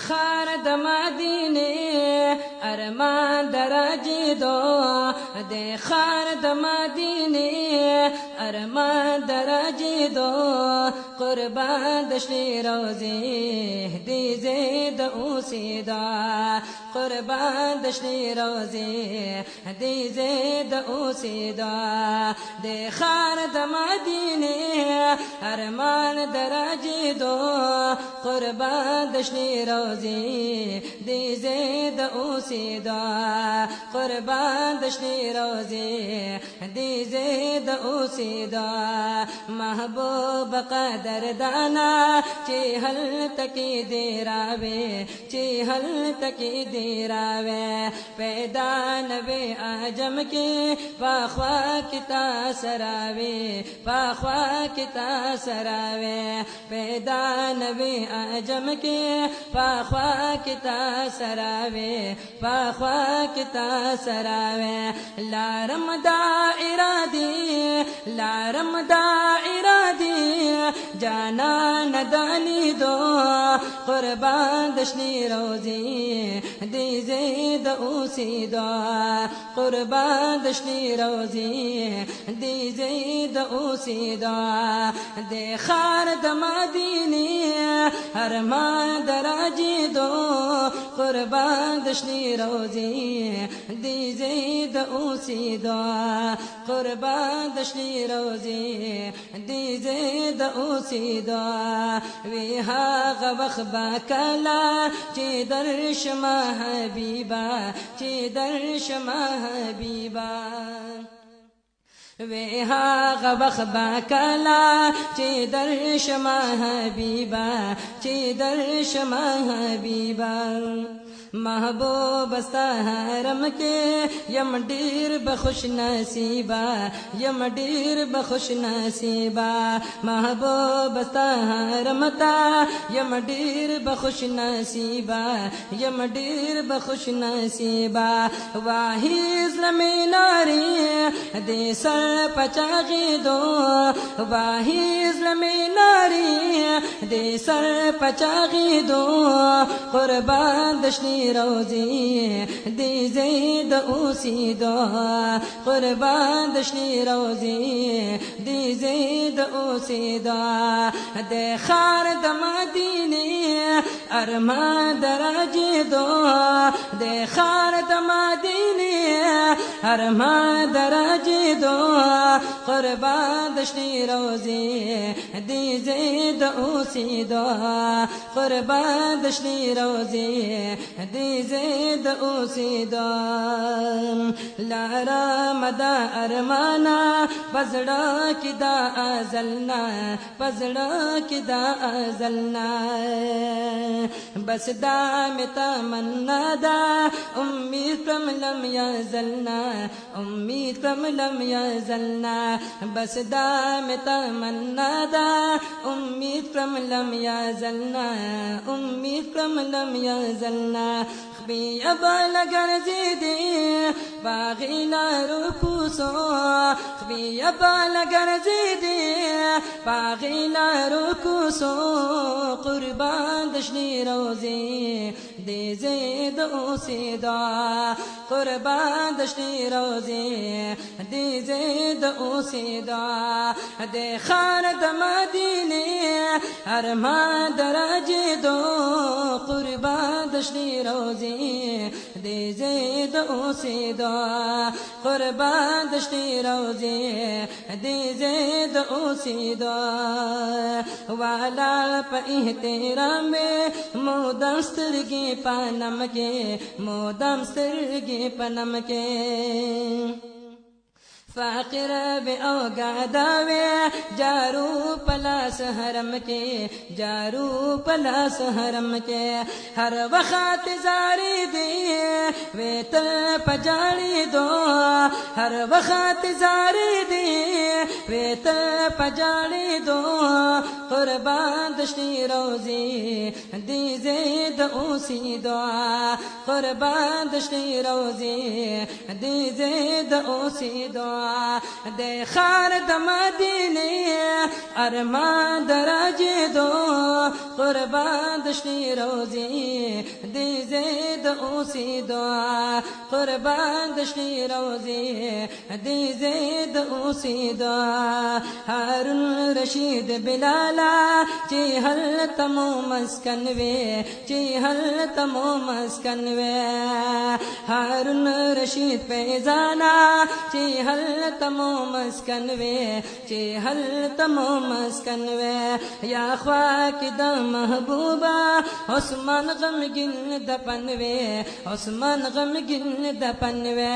خار د مدینه ارمان درجه دو د خار د مدینه ارمان درجه دو قربان د شلی روزه دی زید اوسیدا قربان د شلی روزه دی زید اوسیدا د خار د مدینه ارمان درجه دو قربان د شلی روزه دی زید اوسیدا قربان د شلی روزه دی زید اوسیدا محبوب قدر دانا چی حل تکی دیراوے چی حل تکی دیراوے پیدا نبی آجم کی پاخوا کتا سراوے پاخوا کتا سراوے پیدا نبی آجم کی پاخوا کتا سراوے پاخوا کتا سراوے لارم دائرہ دی لارم دائرہ دی جانا ندانی دو قربان دشنی روزی دی زید اوسی دو قربان دشنی روزی دی زید اوسی دو دی خار د مدینی ارمان دراجی دو قربان دشنی روزی دی زید اوسی دو قربان دشنی روزی دی زید اوسیدا وی هاغه وخت با کلا چې درشمه حبیبا چې درشمه حبیبا وی هاغه وخت با کلا چې درشمه حبیبا چې درشمه حبیبا محبوب ستا حرم کے یم ډیر بخوش نصیبا یم ډیر بخوش نصیبا محبوب ستا حرم تا یم ډیر بخوش نصیبا یم ډیر بخوش نصیبا واهیز لمیناری دې سر پچاغي دو واهیز لمیناری دې سر پچاغي دو قربان دشنی روزی دی زید اوسیدا قربان دشنی روزی دی زید اوسیدا دی خار د مدینه ارمان درجه دو دی خار د مدینه ارمان درجه دو قربان دشنی روزی دی زید اوسیدا قربان دشنی روزی دی زید اوسیدا لارا مدا ارمانا پزڑا کی دا ازلنا پزڑا کی دا ازلنا بس دا متا منا دا امید کم لم یزلنا امید کم لم یزلنا بس دا متا منا دا امید کم لم یزلنا امید کم لم یزلنا خبی ابا لگر زیدی باغی لارو کوسو خبی ابا لگر زیدی باغی لارو کوسو قربان دشنی روزی دی زید اوسیدا قربان دشنی روزی دی زید اوسیدا دی خار د مدینه ارمان درجه دو قربان دشنی روزی دی زید اوسیدا قربان دشنی روزی دی زید اوسیدا والا په احترام مودم سترګې پنم کې مودم سترګې پنم کې فقر بے اوگاداوے جارو پلاس حرم کے جارو پلاس حرم کے ہر وقت زاری دی ویت پجاڑی دو ہر وقت زاری دی ویت پجاڑی دو قربان دشنی روزی دی زید اوسی دعا قربان دشنی روزی دی زید اوسی دعا دے خار د مدینے ارمان دراجے دو قربان دشتی روزی دی زید اوسی دعا قربان دشتی روزی دی زید اوسی دعا ہارون رشید بلالا چی حل تمو مسکن وے چی حل تمو مسکن وے ہارون رشید فیضانا چی حل تمو مسکن وے چی حل تمو مسکن وے یا خواک دا محبوبا عثمان غمگن دپن وے عثمان غمگن دپن وے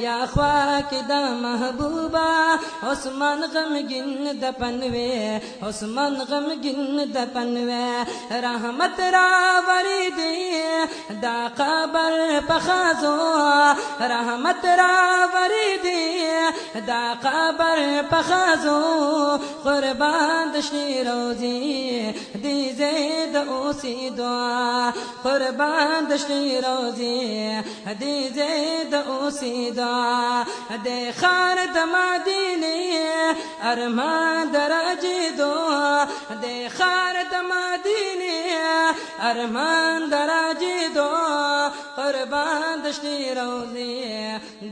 یا خواک دا محبوبا عثمان غمگن دپن وے عثمان غمگن دپن وے رحمت راوری دی دا قبر پخازو رحمت راوری دی دا قبر پخازو قربان دشتی روزی دی زید اوسی دعا قربان دشتی روزی دی زید اوسی دعا دے خار د مدینے ارمان دراجے دو دے خار د مدینے ارمان دراجے دو قربان دشتی روزی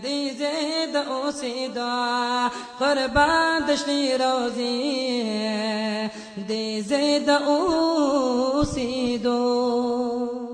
دی زید اوسی دعا قربان دشتی روزی دی زید اوسی دو